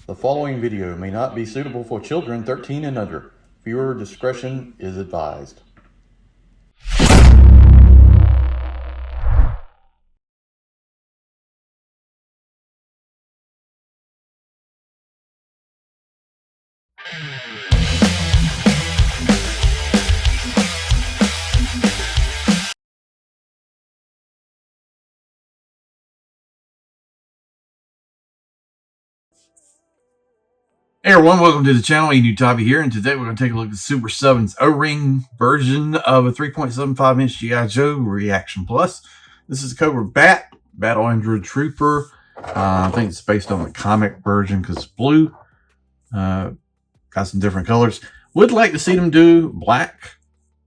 The following video may not be suitable for children 13 and under. Viewer discretion is advised. Hey everyone, welcome to the channel. Enewtabie here, and today we're going to take a look at Super 7's O-ring version of a 3.75 inch G.I. Joe Reaction Plus. This is COBRA B.A.T, Battle Android Trooper. I think it's based on the comic version because it's blue. Got some different colors. Would like to see them do black.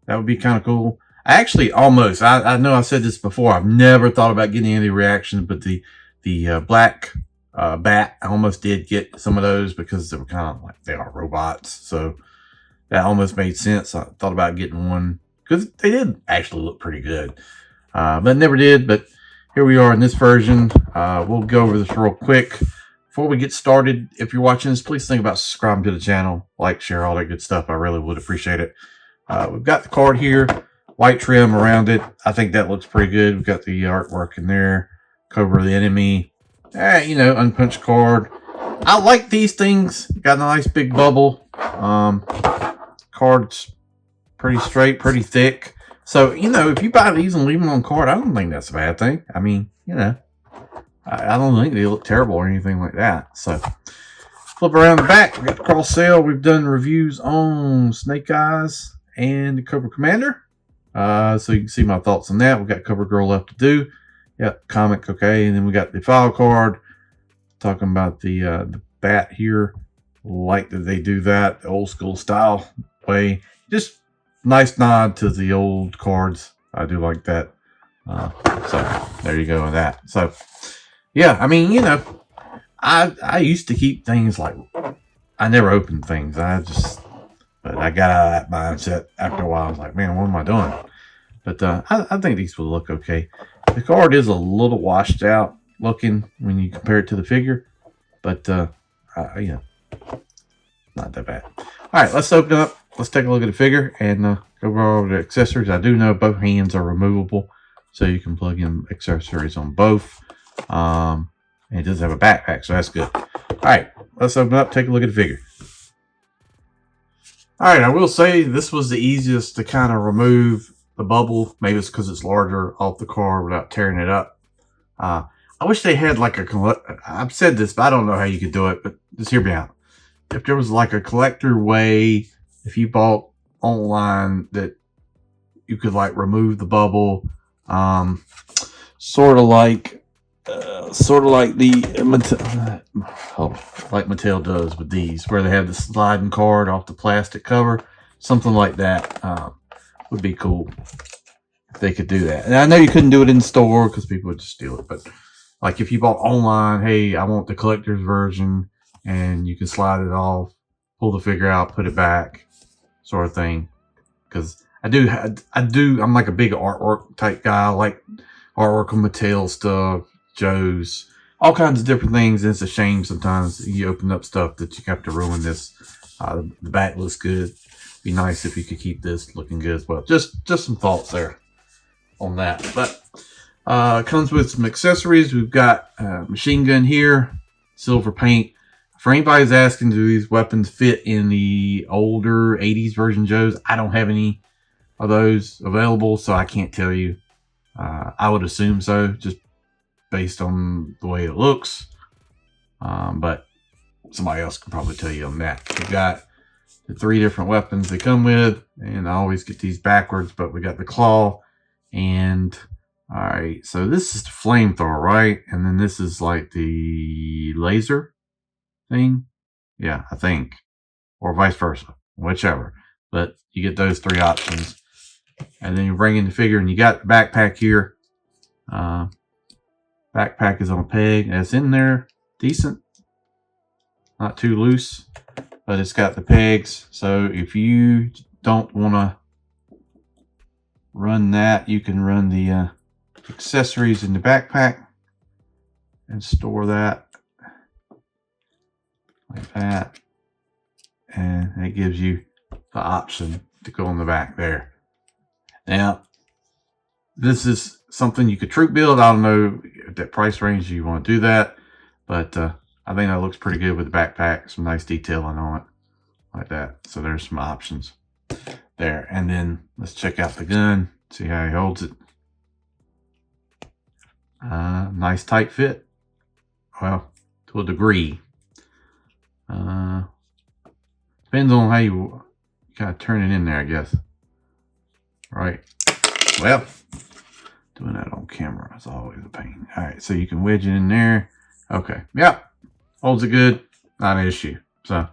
That would be kind of cool. Actually, almost. I know I said this before. I've never thought about getting any reactions, but the black B.A.T, I almost did get some of those because they were kind of like, they are robots, so that almost made sense. I thought about getting one because they did actually look pretty good, but never did. But here we are in this version. We'll go over this real quick before we get started. If you're watching this, please think about subscribing to the channel, like, share, all that good stuff. I really would appreciate it. We've got the card here, white trim around it. I think that looks pretty good. We've got the artwork in there, COBRA the enemy. You know, unpunched card. I like these things. Got a nice big bubble. Card's pretty straight, pretty thick. So, you know, if you buy these and leave them on card, I don't think that's a bad thing. I mean, you know, I don't think they look terrible or anything like that. So, flip around the back. We got the cross sale. We've done reviews on Snake Eyes and the Cobra Commander. So you can see my thoughts on that. We've got Cobra Girl left to do. Yep, comic, okay. And then we got the file card talking about the B.A.T here. Like that they do that the old school style way. Just nice nod to the old cards. I do like that. So there you go with that. So yeah, I mean, you know, I used to keep things like, I never opened things. But I got out of that mindset after a while. I was like, man, what am I doing? But I think these will look okay. The card is a little washed out looking when you compare it to the figure, but you know, not that bad. All right, let's open it up. Let's take a look at the figure and go over the accessories. I do know both hands are removable, so you can plug in accessories on both. And it does have a backpack, so that's good. All right, let's open it up. Take a look at the figure. All right, I will say this was the easiest to kind of remove the bubble. Maybe it's because it's larger off the card without tearing it up. I wish they had like I've said this, but I don't know how you could do it, but just hear me out. If there was like a collector way, if you bought online, that you could like remove the bubble, sort of like Mattel does with these, where they have the sliding card off the plastic cover, something like that. Would be cool if they could do that. And I know you couldn't do it in store because people would just steal it, but like if you bought online, hey, I want the collector's version, and you can slide it off, pull the figure out, put it back, sort of thing. Because I'm like a big artwork type guy. I like artwork on Mattel stuff, Joe's, all kinds of different things. And it's a shame sometimes you open up stuff that you have to ruin this. The back looks good. Be nice if you could keep this looking good as well. Just some thoughts there on that. But comes with some accessories. We've got a machine gun here, silver paint. For anybody who's asking, do these weapons fit in the older 80s version Joes? I don't have any of those available, so I can't tell you. I would assume so, just based on the way it looks. But somebody else can probably tell you on that. We've got the 3 different weapons they come with, and I always get these backwards, but we got the claw, and all right, so this is the flamethrower, right? And then this is like the laser thing, yeah, I think, or vice versa, whichever. But you get those 3 options, and then you bring in the figure, and you got the backpack here. Backpack is on a peg, and it's in there, decent, not too loose. But it's got the pegs, so if you don't want to run that, you can run the accessories in the backpack and store that like that. And it gives you the option to go on the back there. Now, this is something you could troop build. I don't know if that price range you want to do that, but I think that looks pretty good with the backpack. Some nice detailing on it like that. So there's some options there. And then let's check out the gun, see how he holds it. Nice tight fit. Well, to a degree. Depends on how you kind of turn it in there, I guess. Right. Well, doing that on camera is always a pain. All right, so you can wedge it in there. Okay. Yep. Holds it good. Not an issue. So,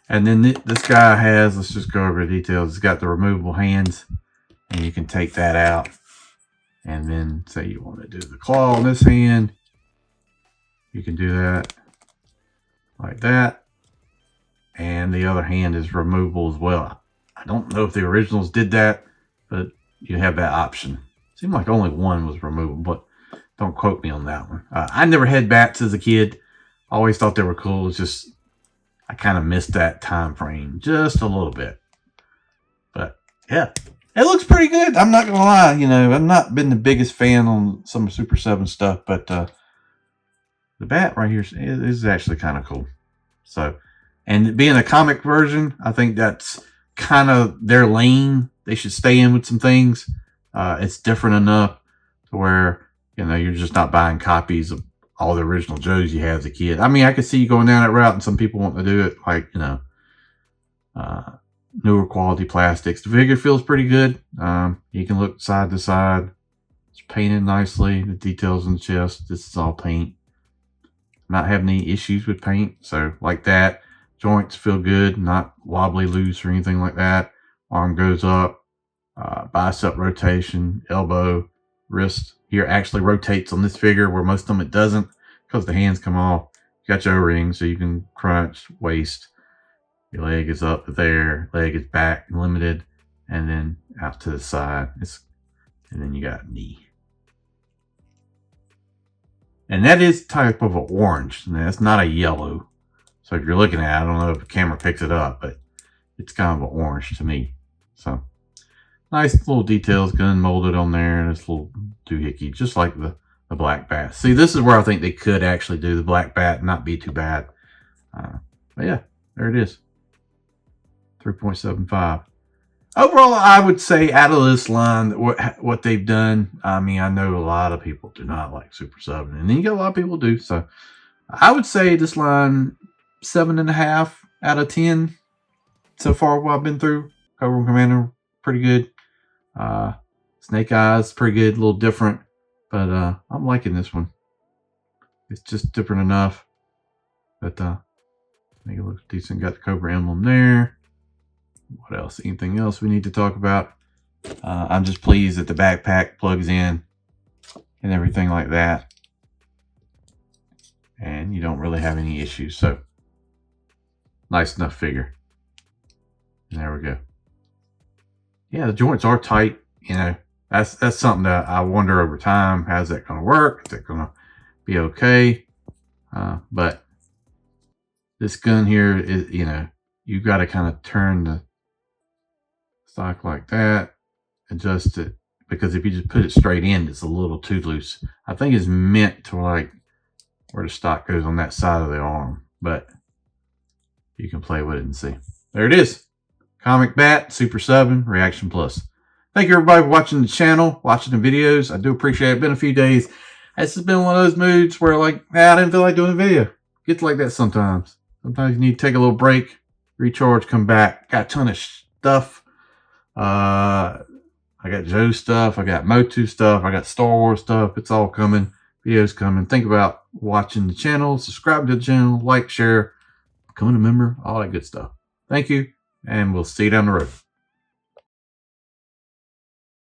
and then this guy has, let's just go over the details. It's got the removable hands, and you can take that out. And then say you want to do the claw on this hand. You can do that like that. And the other hand is removable as well. I don't know if the originals did that, but you have that option. Seemed like only one was removable, but don't quote me on that one. I never had bats as a kid. Always thought they were cool. It's just I kind of missed that time frame just a little bit. But yeah, it looks pretty good. I'm not gonna lie. You know, I've not been the biggest fan on some Super 7 stuff, but the bat right here is actually kind of cool. So. And being a comic version, I think that's kind of their lane. They should stay in with some things. It's different enough to where, you know, you're just not buying copies of all the original Joes you had as a kid. I mean, I could see you going down that route and some people want to do it like, you know, newer quality plastics. The figure feels pretty good. You can look side to side. It's painted nicely. The details on the chest. This is all paint. Not having any issues with paint. So like that. Joints feel good, not wobbly loose or anything like that. Arm goes up, bicep rotation, elbow, wrist here actually rotates on this figure where most of them it doesn't because the hands come off. You got your O-rings so you can crunch, waist. Your leg is up there, leg is back, limited, and then out to the side. And then you got knee. And that is type of an orange. And that's not a yellow. So if you're looking at it, I don't know if the camera picks it up, but it's kind of an orange to me. So nice little details, gun molded on there. This little doohickey, just like the black bat. See, this is where I think they could actually do the black bat and not be too bad. But yeah, there it is. 3.75. Overall, I would say out of this line, what they've done, I mean, I know a lot of people do not like Super 7, and then you got a lot of people do. So I would say this line, 7.5 out of 10 so far. What I've been through, Cobra Commander, pretty good. Snake Eyes, pretty good, a little different, but I'm liking this one. It's just different enough, but I think it looks decent. Got the Cobra emblem there. What else? Anything else we need to talk about? I'm just pleased that the backpack plugs in and everything like that, and you don't really have any issues. So nice enough figure. And there we go. Yeah, the joints are tight. You know, that's something that I wonder over time. How's that going to work? Is that going to be okay? But this gun here is, you know, you got to kind of turn the stock like that, adjust it, because if you just put it straight in, it's a little too loose. I think it's meant to like where the stock goes on that side of the arm, but you can play with it and see. There it is. Comic Bat, Super 7, Reaction Plus. Thank you everybody for watching the channel, watching the videos. I do appreciate it. It's been a few days. This has been one of those moods where like, I didn't feel like doing a video. Gets like that sometimes. Sometimes you need to take a little break, recharge, come back. Got a ton of stuff. I got Joe stuff. I got Motu stuff. I got Star Wars stuff. It's all coming. Videos coming. Think about watching the channel. Subscribe to the channel. Like, share. Becoming a member. All that good stuff. Thank you. And we'll see you down the road.